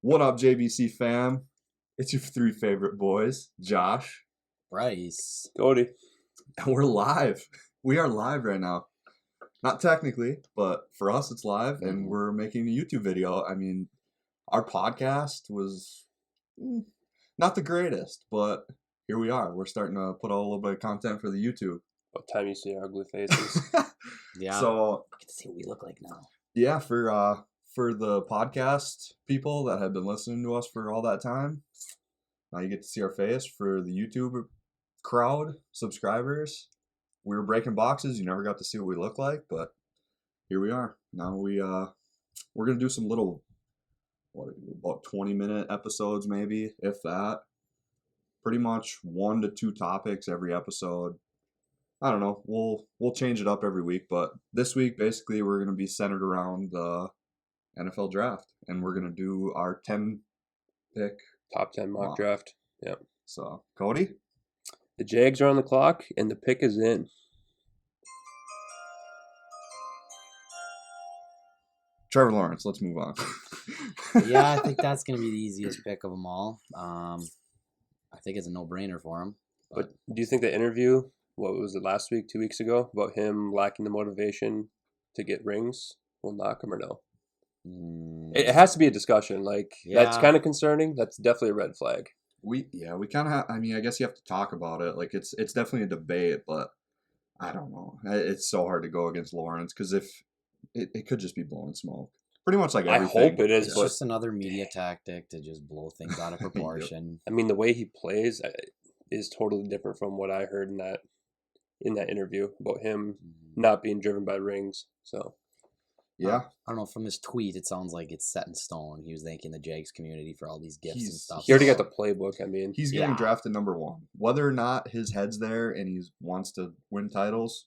What up, JBC fam? It's your three favorite boys, Josh, Bryce. Cody. and we're live. We are live right now. Not technically, but for us, it's live, and we're making a YouTube video. I mean, our podcast was not the greatest, but here we are. We're starting to put out a little bit of content for the YouTube. What time you see our ugly faces? Yeah. So, I get to see what we look like now. yeah, for the podcast people that have been listening to us for all that time, now you get to see our face. For the YouTube crowd, subscribers, we were breaking boxes. You never got to see what we look like, but here we are. Now we're gonna do some little, about 20-minute episodes, maybe, if that. Pretty much 1 to 2 topics every episode. I don't know. We'll change it up every week, but this week basically we're gonna be centered around the NFL draft, and we're gonna do our 10-pick Top 10 mock draft. Yep. So, Cody? The Jags are on the clock, and the pick is in. Trevor Lawrence, let's move on. Yeah, I think that's going to be the easiest pick of them all. I think it's a no-brainer for him. But do you think the interview, what was it, last week, 2 weeks ago, about him lacking the motivation to get rings will knock him or no? It has to be a discussion. That's kind of concerning. That's definitely a red flag. We kind of have, I mean, I guess you have to talk about it. Like, it's definitely a debate, but I don't know. It's so hard to go against Lawrence because if it could just be blowing smoke. Pretty much like everything. I hope it is, It's but just another media tactic to just blow things out of proportion. I mean, the way he plays is totally different from what I heard in that interview about him not being driven by rings. So, yeah. I don't know. From his tweet, it sounds like it's set in stone. He was thanking the Jags community for all these gifts and stuff. He already got the playbook. I mean, He's getting drafted number 1. Whether or not his head's there and he wants to win titles,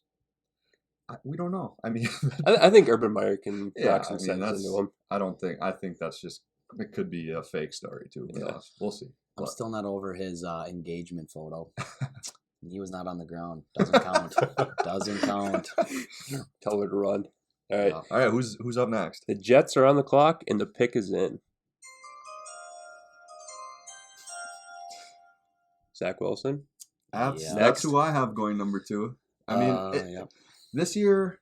we don't know. I mean, I think Urban Meyer can knock some I mean, sense into him. I think that's just, it could be a fake story too. But we'll see. I'm still not over his engagement photo. He was not on the ground. Doesn't count. Doesn't count. Tell her to run. All right. All right. Who's up next? The Jets are on the clock, and the pick is in. Zach Wilson. That's who I have going number 2. I mean, this year,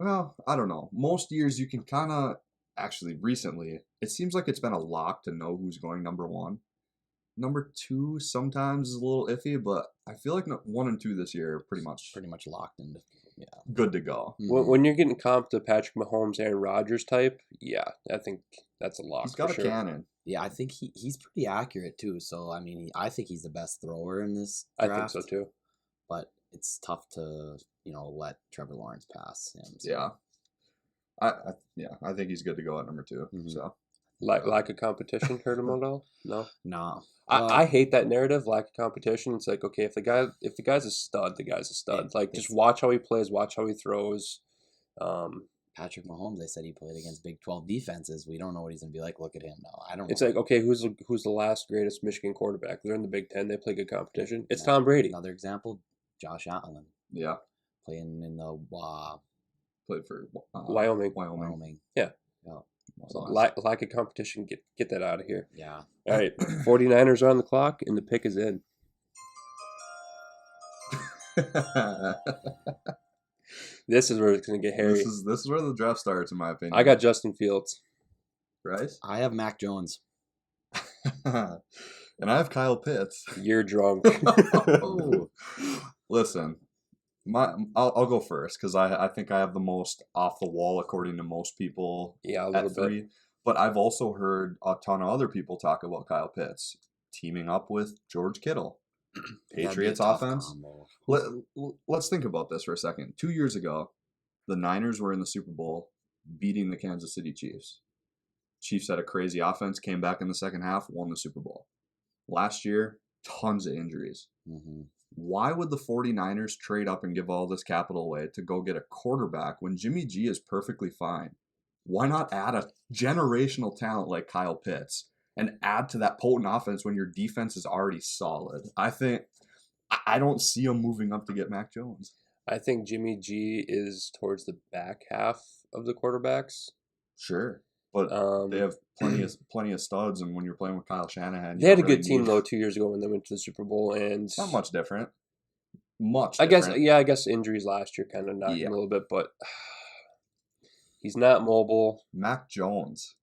well, I don't know. Most years you can kind of, actually recently, it seems like it's been a lock to know who's going number 1. Number 2 sometimes is a little iffy, but I feel like 1 and 2 this year are pretty much locked into good to go. When you're getting comped to Patrick Mahomes, Aaron Rodgers type, I think that's a lock. He's got a cannon. Yeah, I think he's pretty accurate too. So I mean, I think he's the best thrower in this draft. I think so too. But it's tough to let Trevor Lawrence pass him. So. Yeah. I think he's good to go at number 2. So lack of competition hurt him at all? No. I hate that narrative, lack of competition. It's like, okay, if the guy's a stud, the guy's a stud. Like, just watch how he plays, watch how he throws. Patrick Mahomes, they said he played against Big 12 defenses. We don't know what he's gonna be like. Look at him now. I don't know. It's like, okay, who's the last greatest Michigan quarterback? They're in the Big 10. They play good competition. It's Tom Brady. Another example, Josh Allen. Yeah. Playing in the played for Wyoming. Yeah. So lack of competition, get that out of here. Yeah. All right. 49ers are on the clock, and the pick is in. This is where it's going to get hairy. This is where the draft starts, in my opinion. I got Justin Fields. Right? I have Mac Jones. And I have Kyle Pitts. You're drunk. Listen, I'll go first because I think I have the most off the wall according to most people. Yeah, a little bit. But I've also heard a ton of other people talk about Kyle Pitts teaming up with George Kittle. Patriots offense. Let's think about this for a second. 2 years ago, the Niners were in the Super Bowl beating the Kansas City Chiefs. Chiefs had a crazy offense, came back in the second half, won the Super Bowl. Last year, tons of injuries. Why would the 49ers trade up and give all this capital away to go get a quarterback when Jimmy G is perfectly fine? Why not add a generational talent like Kyle Pitts and add to that potent offense when your defense is already solid? I don't see him moving up to get Mac Jones. I think Jimmy G is towards the back half of the quarterbacks. Sure. But they have plenty of studs, and when you're playing with Kyle Shanahan, they had a good team though 2 years ago when they went to the Super Bowl, and it's not much different. I guess injuries last year kind of knocked him a little bit, but he's not mobile. Mac Jones.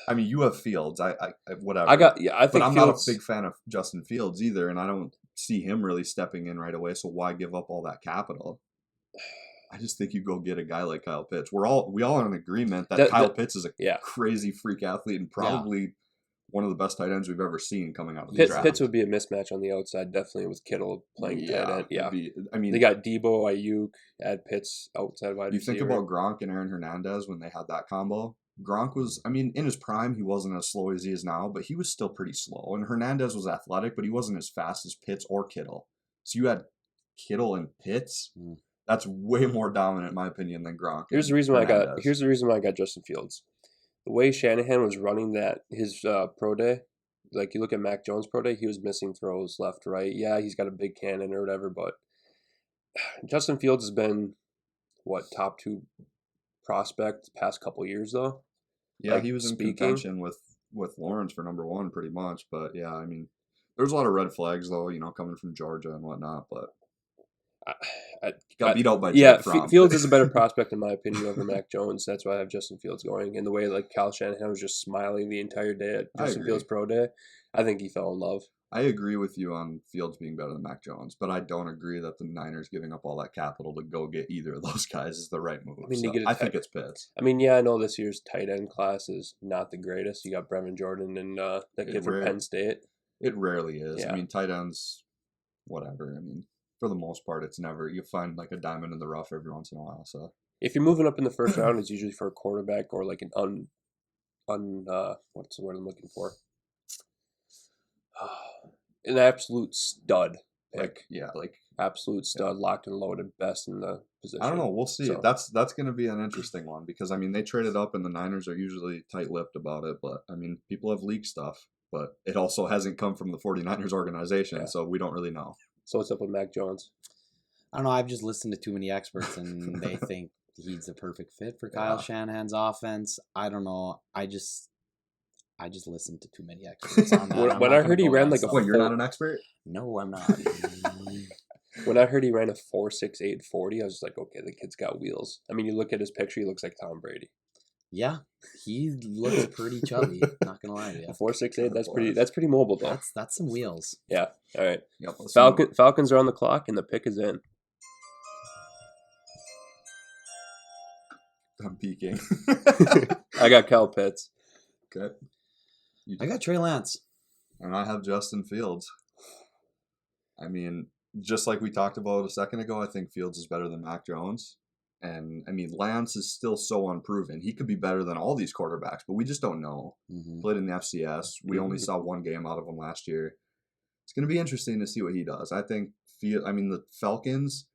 I mean, you have Fields. I whatever. I think, but I'm Fields, not a big fan of Justin Fields either, and I don't see him really stepping in right away. So why give up all that capital? I just think you go get a guy like Kyle Pitts. We all are in agreement that Kyle Pitts is a crazy freak athlete and probably one of the best tight ends we've ever seen coming out of the draft. Pitts would be a mismatch on the outside, definitely with Kittle playing tight end. Yeah, I mean, they got Debo, Ayuk, add Pitts outside wide receiver. You think about Gronk and Aaron Hernandez when they had that combo. Gronk was, I mean, in his prime, he wasn't as slow as he is now, but he was still pretty slow. And Hernandez was athletic, but he wasn't as fast as Pitts or Kittle. So you had Kittle and Pitts. That's way more dominant, in my opinion, than Gronk. Here's the reason why I got Justin Fields. The way Shanahan was running his pro day, like you look at Mac Jones' pro day, he was missing throws left, right. Yeah, he's got a big cannon or whatever, but Justin Fields has been top 2 prospect the past couple years though. Yeah, he was in contention with Lawrence for number 1 pretty much, but yeah, I mean, there's a lot of red flags though, coming from Georgia and whatnot, but. Got beat out by Jake Fromm. Fields is a better prospect in my opinion over Mac Jones. That's why I have Justin Fields going. And the way Kyle Shanahan was just smiling the entire day at Justin Fields' pro day, I think he fell in love. I agree with you on Fields being better than Mac Jones, but I don't agree that the Niners giving up all that capital to go get either of those guys is the right move. I mean, I think it's Pitts. I mean, yeah, I know this year's tight end class is not the greatest. You got Brevin Jordan and that kid from Penn State. It rarely is. Yeah. I mean, tight ends, whatever. I mean, for the most part, it's never. You find a diamond in the rough every once in a while. So if you're moving up in the first round, it's usually for a quarterback or an what's the word I'm looking for? An absolute stud pick. Absolute stud, locked and loaded, best in the position. I don't know. We'll see. So, that's going to be an interesting one because I mean they traded up and the Niners are usually tight-lipped about it, but I mean people have leaked stuff, but it also hasn't come from the 49ers organization, so we don't really know. So what's up with Mac Jones? I don't know. I've just listened to too many experts, and they think he's the perfect fit for Kyle Shanahan's offense. I don't know. I just listened to too many experts on that. When I heard he ran you're not an expert? No, I'm not. When I heard he ran a 4.68 40, I was just like, okay, the kid's got wheels. I mean, you look at his picture, he looks like Tom Brady. Yeah, he looks pretty chubby. Not gonna lie to you. 4.68. That's pretty mobile though. That's some wheels. Yeah. All right. Yep, Falcons are on the clock and the pick is in. I'm peeking. I got Kyle Pitts. Okay. I got Trey Lance. And I have Justin Fields. I mean, just like we talked about a second ago, I think Fields is better than Mac Jones. And, I mean, Lance is still so unproven. He could be better than all these quarterbacks, but we just don't know. Played in the FCS. We only saw one game out of him last year. It's going to be interesting to see what he does. I think, the Falcons,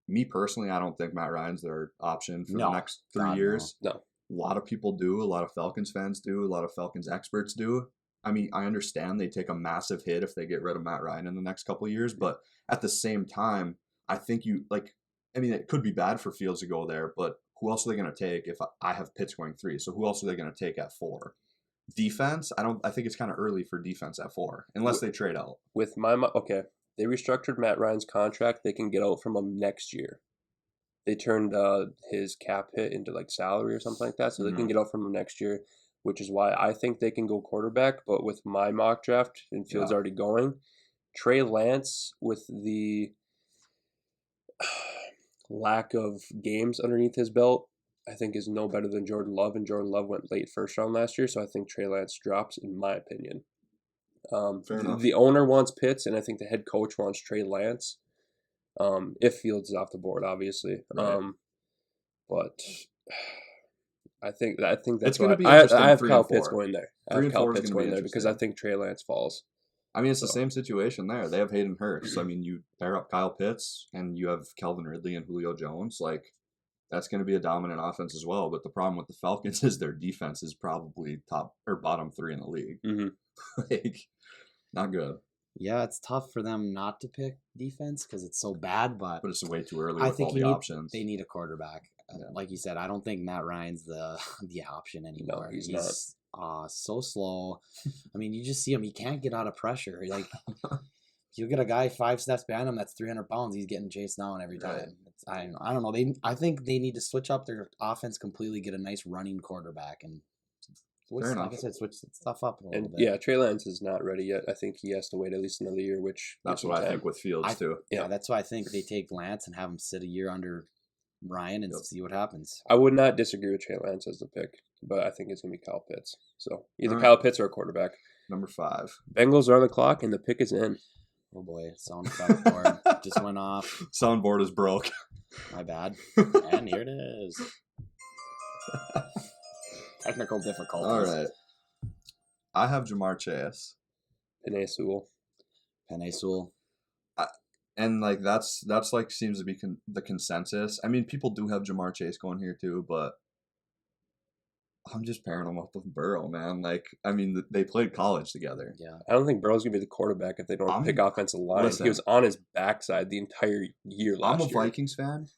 me personally, I don't think Matt Ryan's their option for the next 3 years. No. A lot of people do. A lot of Falcons fans do. A lot of Falcons experts do. I mean, I understand they take a massive hit if they get rid of Matt Ryan in the next couple of years, but at the same time, I think it could be bad for Fields to go there, but who else are they going to take if I have Pitts going 3? So who else are they going to take at 4? Defense? I think it's kind of early for defense at 4, unless they trade out. They restructured Matt Ryan's contract. They can get out from him next year. They turned his cap hit into salary or something like that, so they can get out from him next year, which is why I think they can go quarterback. But with my mock draft and Fields already going, Trey Lance with the lack of games underneath his belt, I think is no better than Jordan Love, and Jordan Love went late first round last year, so I think Trey Lance drops in my opinion. Fair enough. The owner wants Pitts, and I think the head coach wants Trey Lance. If Fields is off the board, obviously. Right. But I think that's going to be I interesting. have Kyle Pitts going there. I 3 have and 4 Kyle is Pitts going to be going there because I think Trey Lance falls. I mean, it's the same situation there. They have Hayden Hurst. I mean, you pair up Kyle Pitts and you have Calvin Ridley and Julio Jones. That's going to be a dominant offense as well. But the problem with the Falcons is their defense is probably top or bottom 3 in the league. Mm-hmm. Not good. Yeah, it's tough for them not to pick defense because it's so bad, but it's way too early I with think all the options. They need a quarterback. Yeah. Like you said, I don't think Matt Ryan's the option anymore. No, he's not. So slow. I mean, you just see him. He can't get out of pressure. Like, you get a guy 5 steps behind him that's 300 pounds. He's getting chased down every time. Right. I don't know. I think they need to switch up their offense completely, get a nice running quarterback, and like I said, switch stuff up a little bit. Yeah, Trey Lance is not ready yet. I think he has to wait at least another year, which that's what I think with Fields too. Yeah, that's why I think they take Lance and have him sit a year under Ryan and see what happens. I would not disagree with Trey Lance as the pick, but I think it's going to be Kyle Pitts. So either Kyle Pitts or a quarterback. Number 5. Bengals are on the clock, and the pick is in. Oh boy, soundboard just went off. Soundboard is broke. My bad. And here it is. Technical difficulties. All right. I have Jamar Chase. Penei Sewell. And like that's like seems to be the consensus. I mean, people do have Jamar Chase going here too, but I'm just pairing him up with Burrow, man. Like, I mean, they played college together. Yeah. I don't think Burrow's going to be the quarterback if they don't pick offensive line. Listen, he was on his backside the entire year last year. I'm a Vikings fan.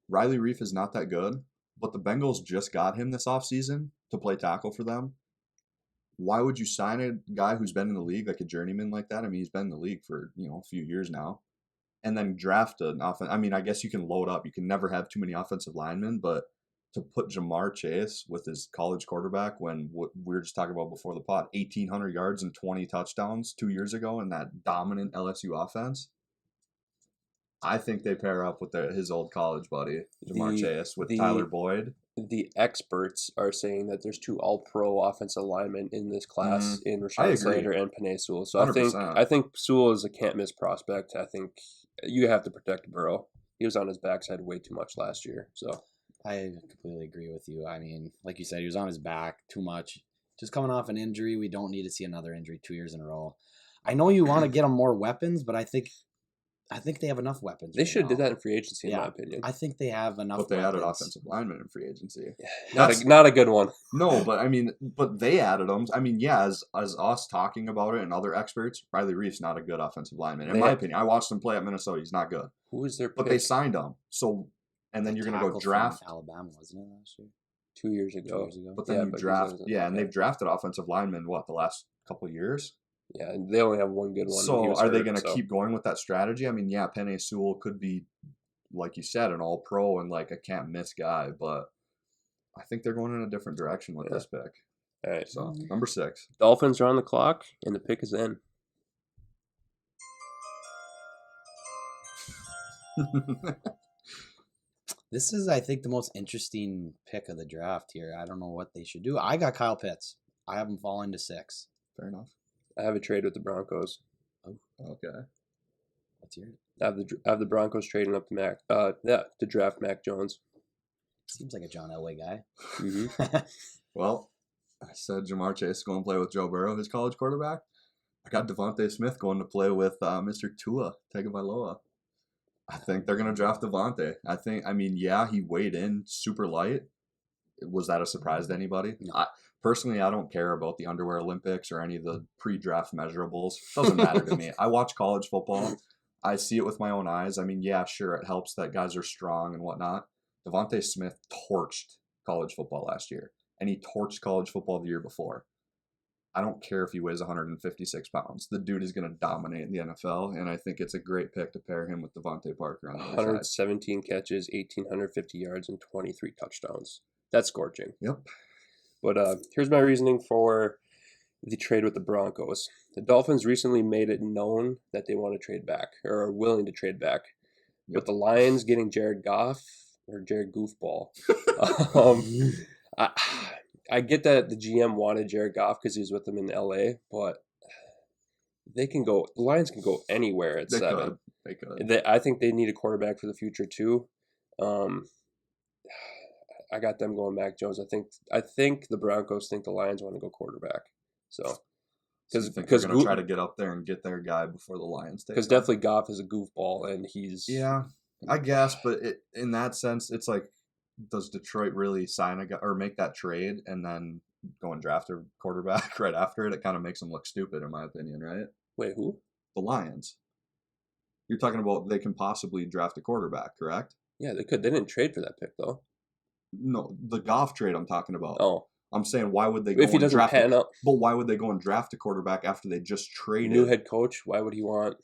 Riley Reif is not that good, but the Bengals just got him this offseason to play tackle for them. Why would you sign a guy who's been in the league, like a journeyman like that? I mean, he's been in the league for, a few years now. And then draft an offense. I mean, I guess you can load up. You can never have too many offensive linemen, but to put Jamar Chase with his college quarterback when we were just talking about before the pod, 1,800 yards and 20 touchdowns 2 years ago in that dominant LSU offense, I think they pair up with his old college buddy, Jamar Chase, with Tyler Boyd. The experts are saying that there's 2 all-pro offensive linemen in this class in Rashawn Slater and Penei Sewell. So 100%. I think Sewell is a can't-miss prospect. I think you have to protect Burrow. He was on his backside way too much last year. So I completely agree with you. I mean, like you said, he was on his back too much. Just coming off an injury, we don't need to see another injury 2 years in a row. I know you want to get him more weapons, but I think they have enough weapons. They should have did that in free agency, in my opinion. I think they have enough. But they added offensive linemen in free agency. Not a good one. No, but I mean, they added them. I mean, yeah, as us talking about it and other experts, Riley Reif's not a good offensive lineman. In my opinion, I watched him play at Minnesota. He's not good. Who is their pick? But they signed him. So, and then you're going to go draft. Alabama, wasn't it last year? 2 years ago. But then you draft. Yeah, and they've drafted offensive linemen, the last couple of years? Yeah, and they only have one good one. So are they going to keep going with that strategy? I mean, yeah, Penei Sewell could be, like you said, an all-pro and like a can't-miss guy, but I think they're going in a different direction with this pick. All right. So, number 6. Dolphins are on the clock, and the pick is in. This is, I think, the most interesting pick of the draft here. I don't know what they should do. I got Kyle Pitts. I have him falling to 6. Fair enough. I have a trade with the Broncos. Oh, okay. What's yours? I have the Broncos trading up to draft Mac Jones. Seems like a John Elway guy. Mm-hmm. Well, I said Jamar Chase going to play with Joe Burrow, his college quarterback. I got Devontae Smith going to play with Mr. Tua Tagovailoa. I think they're going to draft Devontae. He weighed in super light. Was that a surprise to anybody? No. Personally, I don't care about the Underwear Olympics or any of the pre-draft measurables. Doesn't matter to me. I watch college football. I see it with my own eyes. I mean, yeah, sure, it helps that guys are strong and whatnot. Devontae Smith torched college football last year, and he torched college football the year before. I don't care if he weighs 156 pounds. The dude is going to dominate in the NFL, and I think it's a great pick to pair him with Devontae Parker on the other side. 117 catches, 1,850 yards, and 23 touchdowns. That's scorching. Yep. But here's my reasoning for the trade with the Broncos. The Dolphins recently made it known that they want to trade back or are willing to trade back. Yep. With the Lions getting Jared Goff or Jared Goofball, I get that the GM wanted Jared Goff because he was with them in LA, but the Lions can go anywhere at 7. They could. I think they need a quarterback for the future too. I got them going Mac Jones. I think the Broncos think the Lions want to go quarterback. So because they're going to try to get up there and get their guy before the Lions take. Because definitely Goff is a goofball, and he's I guess, but in that sense, it's like, does Detroit really sign a guy or make that trade and then go and draft a quarterback right after it? It kind of makes them look stupid, in my opinion, right? Wait, who? the Lions. You're talking about they can possibly draft a quarterback, correct? Yeah, they could. They didn't trade for that pick, though. No, the Goff trade I'm talking about. Oh. I'm saying, why would they go if he and doesn't draft pan out? But why would they go and draft a quarterback after they just traded? New head coach, why would he want...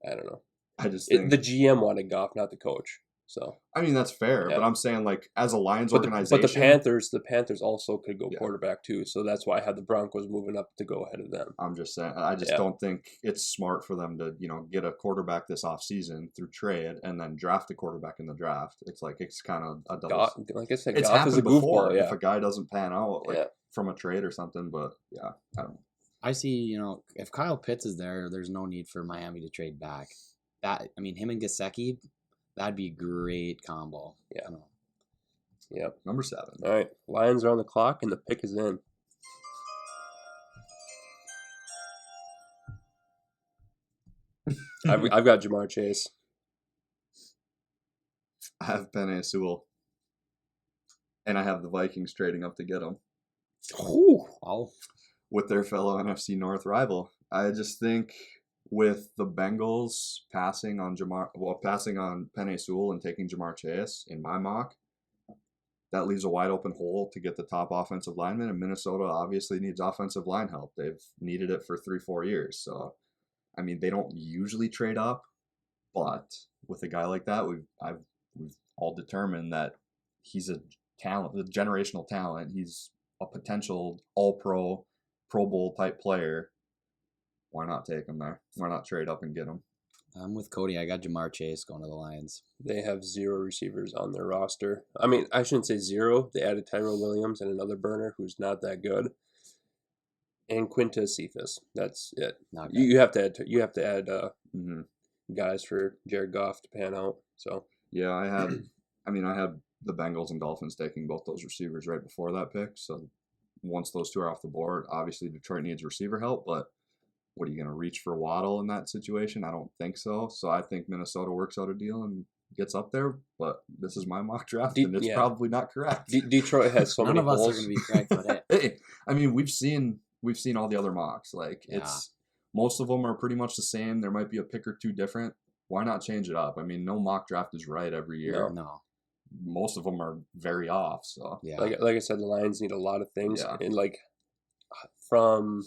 I don't know. I just think... the GM wanted Goff, not the coach. So I mean, that's fair, but I'm saying, like, as a Lions organization... But the Panthers also could go quarterback, too, so that's why I had the Broncos moving up to go ahead of them. I'm just saying, I just don't think it's smart for them to, get a quarterback this offseason through trade and then draft a quarterback in the draft. It's like, it's kind of a double... like I said, it's Goff is a goofball, if a guy doesn't pan out, from a trade or something, but, I don't know. I see, if Kyle Pitts is there, there's no need for Miami to trade back. Him and Gesicki... That'd be a great combo. Yeah. Yep. Number 7. All right. Lions are on the clock, and the pick is in. I've got Jamar Chase. I have Penei Sewell. And I have the Vikings trading up to get him. Ooh. Wow. With their fellow NFC North rival. I just think... with the Bengals passing on Penei Sewell and taking Jamar Chase in my mock, that leaves a wide open hole to get the top offensive lineman, and Minnesota obviously needs offensive line help. They've needed it for 3-4 years. So, they don't usually trade up, but with a guy like that, we've all determined that he's a generational talent. He's a potential All-Pro, Pro Bowl type player. Why not take him there? Why not trade up and get him? I'm with Cody. I got Jamar Chase going to the Lions. They have 0 receivers on their roster. I shouldn't say 0. They added Tyrell Williams and another burner who's not that good. And Quintez Cephas. That's it. You have to add guys for Jared Goff to pan out. So yeah, I had the Bengals and Dolphins taking both those receivers right before that pick. So once those two are off the board, obviously Detroit needs receiver help, but what are you going to reach for Waddle in that situation? I don't think so. So I think Minnesota works out a deal and gets up there. But this is my mock draft, and it's probably not correct. Detroit has so many holes. None of us are going to be correct with it. Hey, we've seen all the other mocks. Like it's most of them are pretty much the same. There might be a pick or two different. Why not change it up? No mock draft is right every year. No. Most of them are very off. So yeah, like I said, the Lions need a lot of things, and from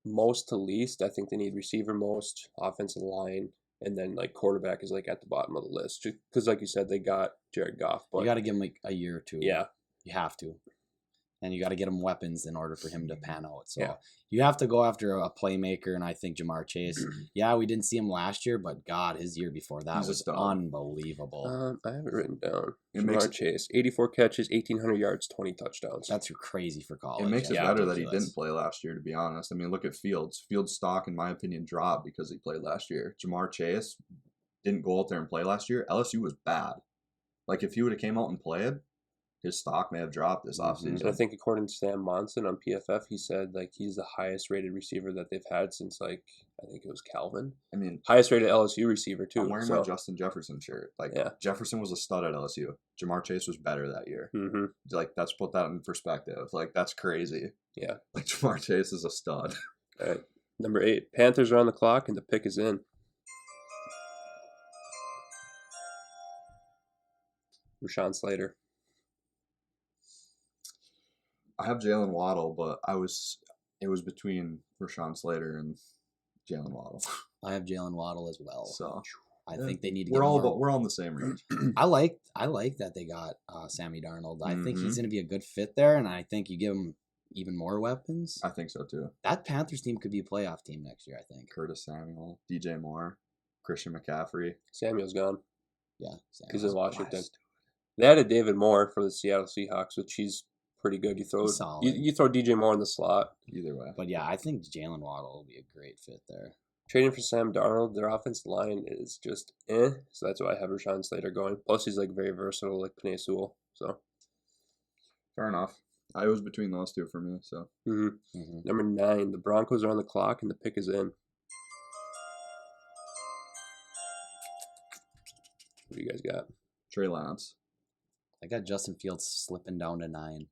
most to least, I think they need receiver most, offensive line, and then quarterback is at the bottom of the list. Because like you said, they got Jared Goff, but you got to give him a year or two. Yeah, you have to, and you got to get him weapons in order for him to pan out. So you have to go after a playmaker, and I think Jamar Chase. We didn't see him last year, but God, his year before that was unbelievable. I have it written down. Jamar Chase, 84 catches, 1,800 yards, 20 touchdowns. That's crazy for college. It makes it better that he didn't play last year, to be honest. Look at Fields. Fields' stock, in my opinion, dropped because he played last year. Jamar Chase didn't go out there and play last year. LSU was bad. If he would have came out and played, his stock may have dropped this offseason. And I think according to Sam Monson on PFF, he said he's the highest rated receiver that they've had since I think it was Calvin. Highest rated LSU receiver too. I'm wearing my Justin Jefferson shirt. Jefferson was a stud at LSU. Jamar Chase was better that year. Let's put that in perspective. That's crazy. Yeah. Jamar Chase is a stud. All right. Number 8. Panthers are on the clock and the pick is in. Rashawn Slater. I have Jalen Waddle, but it was between Rashawn Slater and Jalen Waddle. I have Jalen Waddle as well. So I think they need to. We're all in the same range. I like that they got Sammy Darnold. I think he's going to be a good fit there, and I think you give him even more weapons. I think so too. That Panthers team could be a playoff team next year. I think Curtis Samuel, DJ Moore, Christian McCaffrey. Samuel's gone. Yeah, because in Washington, they added David Moore for the Seattle Seahawks, which he's pretty good. You throw DJ Moore in the slot. Either way. But yeah, I think Jalen Waddle will be a great fit there. Trading for Sam Darnold, their offensive line is just so that's why I have Rashawn Slater going. Plus he's very versatile like Penei Sewell. So fair enough. I was between those two for me. So Number 9, the Broncos are on the clock and the pick is in. What do you guys got? Trey Lance. I got Justin Fields slipping down to 9.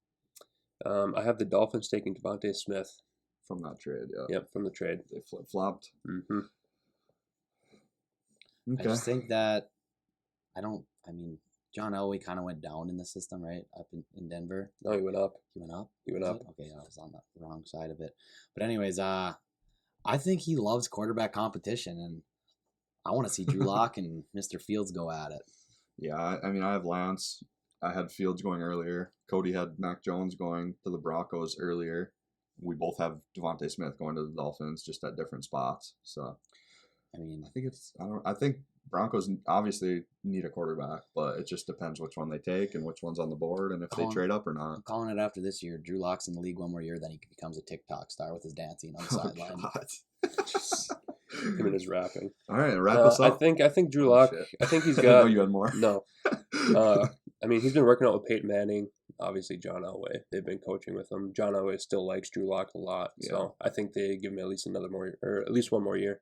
I have the Dolphins taking Devontae Smith. From that trade, yeah. Yep, from the trade. They flip-flopped. Okay. I just think that John Elway kind of went down in the system, right? Up in Denver. No, he went up. He went up? He went up. Okay, I was on the wrong side of it. But anyways, I think he loves quarterback competition, and I want to see Drew Lock and Mr. Fields go at it. Yeah, I mean, I have Lance. I had Fields going earlier. Cody had Mac Jones going to the Broncos earlier. We both have Devontae Smith going to the Dolphins, just at different spots. So, I think Broncos obviously need a quarterback, but it just depends which one they take and which one's on the board and if they trade up or not. I'm calling it after this year. Drew Lock's in the league one more year, then he becomes a TikTok star with his dancing on the sideline. Him and his rapping. All right, wrap us up. I think Drew Lock. I think he's got. I know you had more. No. He's been working out with Peyton Manning. Obviously, John Elway. They've been coaching with him. John Elway still likes Drew Lock a lot, so I think they give him at least one more year.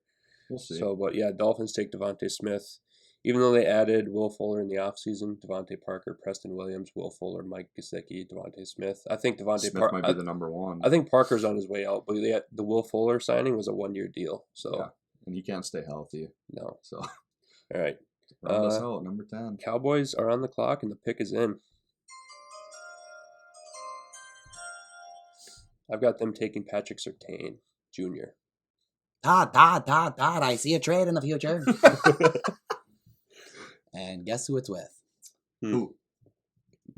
We'll see. So, but yeah, Dolphins take Devontae Smith. Even though they added Will Fuller in the offseason, Devontae Parker, Preston Williams, Will Fuller, Mike Gesicki, Devontae Smith. I think Smith might be the number one. I think Parker's on his way out, but the Will Fuller signing was a 1-year deal. So, yeah. And you can't stay healthy. No. So, all right. Round us out, number 10. Cowboys are on the clock, and the pick is in. I've got them taking Patrick Surtain Jr. Todd, I see a trade in the future. And guess who it's with? Who?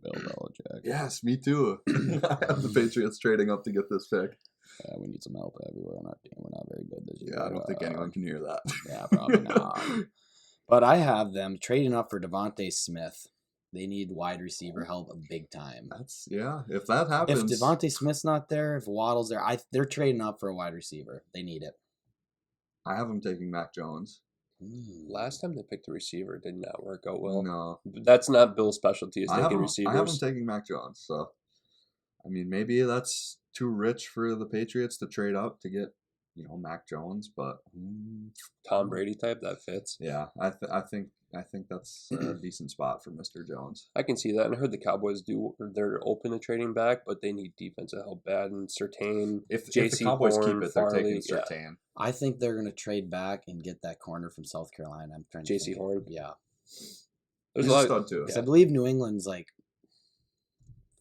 Bill Belichick. Yes, me too. I have the Patriots trading up to get this pick. Yeah, we need some help everywhere on our team. We're not very good this year. Yeah, I don't think anyone can hear that. Yeah, probably not. But I have them trading up for Devontae Smith. They need wide receiver help big time. If that happens. If Devontae Smith's not there, if Waddle's there, they're trading up for a wide receiver. They need it. I have them taking Mac Jones. Last time they picked a receiver, did not work out well. No. That's not Bill's specialty, is taking receivers. I have them taking Mac Jones. So, maybe that's too rich for the Patriots to trade up to get, Mac Jones, but Tom Brady type, that fits. Yeah, I think that's a decent spot for Mr. Jones. I can see that, and I heard the Cowboys they're open to trading back, but they need defensive help bad. And Surtain, if the Cowboys keep it, they're taking Surtain. Yeah. I think they're going to trade back and get that corner from South Carolina. I'm trying to JC Horn. Yeah, there's a lot of too. I believe New England's like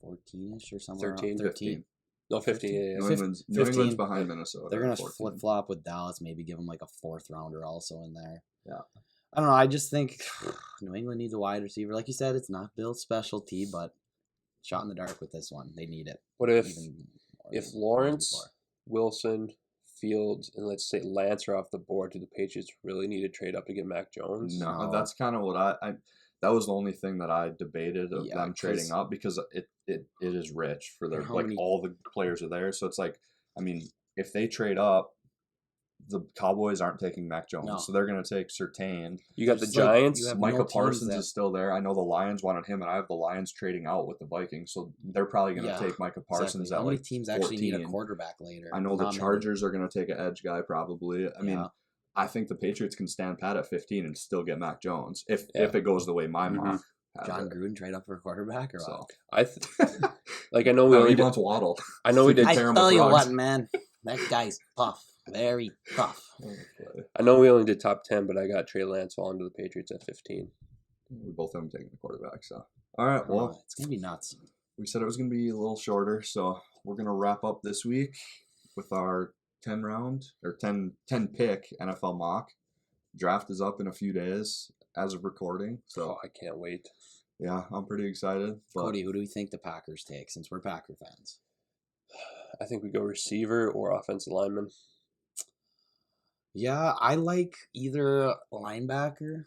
14ish or something. 13. No, 15. Yeah. New England's behind Minnesota. They're going to flip flop with Dallas. Maybe give them like a 4th rounder also in there. Yeah. I don't know. I just think New England needs a wide receiver. Like you said, it's not Bill's specialty, but shot in the dark with this one. They need it. What if Lawrence, Wilson, Fields, and let's say Lance are off the board, do the Patriots really need to trade up to get Mac Jones? No, that's kind of what I that was the only thing that I debated of them trading up, because it is rich for their all the players are there. So it's like, if they trade up, the Cowboys aren't taking Mac Jones, so they're going to take Surtain. You got the Giants. Micah Parsons is still there. I know the Lions wanted him, and I have the Lions trading out with the Vikings, so they're probably going to take Micah Parsons at How many teams 14. actually need a quarterback later? I know the Chargers are going to take an edge guy probably. I think the Patriots can stand pat at 15 and still get Mac Jones if it goes the way my mock. John Gruden trade up for a quarterback or what? I know we only wants Waddle. I know we did. I tell you what, man, that guy's tough. Very tough. I know we only did top 10, but I got Trey Lance falling to the Patriots at 15. We both have him taking the quarterback, so. All right, well. It's going to be nuts. We said it was going to be a little shorter, so we're going to wrap up this week with our 10 pick NFL mock. Draft is up in a few days as of recording, so. I can't wait. Yeah, I'm pretty excited. Cody, who do we think the Packers take, since we're Packer fans? I think we go receiver or offensive lineman. Yeah, I like either a linebacker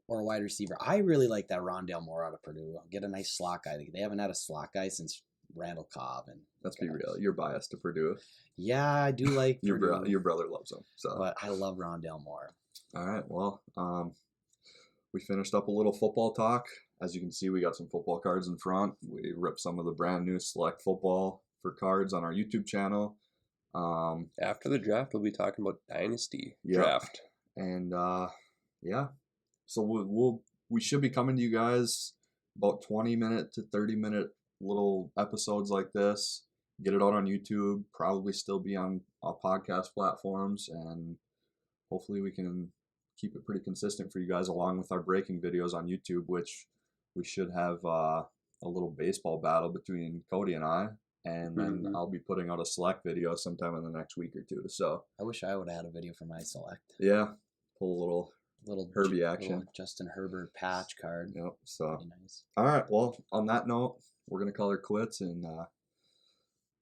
or a wide receiver. I really like that Rondale Moore out of Purdue. Get a nice slot guy. They haven't had a slot guy since Randall Cobb. And let's be real. You're biased to Purdue. Yeah, I do like your brother loves him. So. But I love Rondale Moore. All right, well, we finished up a little football talk. As you can see, we got some football cards in front. We ripped some of the brand new Select Football for cards on our YouTube channel. After the draft, we'll be talking about Dynasty draft. And so we should be coming to you guys about 20-minute to 30-minute little episodes like this. Get it out on YouTube, probably still be on podcast platforms, and hopefully we can keep it pretty consistent for you guys, along with our breaking videos on YouTube, which we should have a little baseball battle between Cody and I. And then I'll be putting out a select video sometime in the next week or two. So I wish I would have had a video for my select. Yeah, pull a little Herbie action. Little Justin Herbert patch card. Yep. So nice. All right. Well, on that note, we're gonna call her quits, and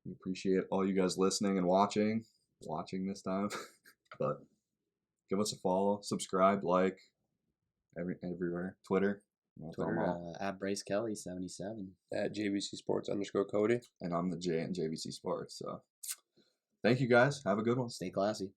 we appreciate all you guys listening and watching this time. But give us a follow, subscribe, like, everywhere. Twitter. At Bryce Kelly 77. At JBC Sports _Cody. And I'm the J in JBC Sports. So thank you guys. Have a good one. Stay classy.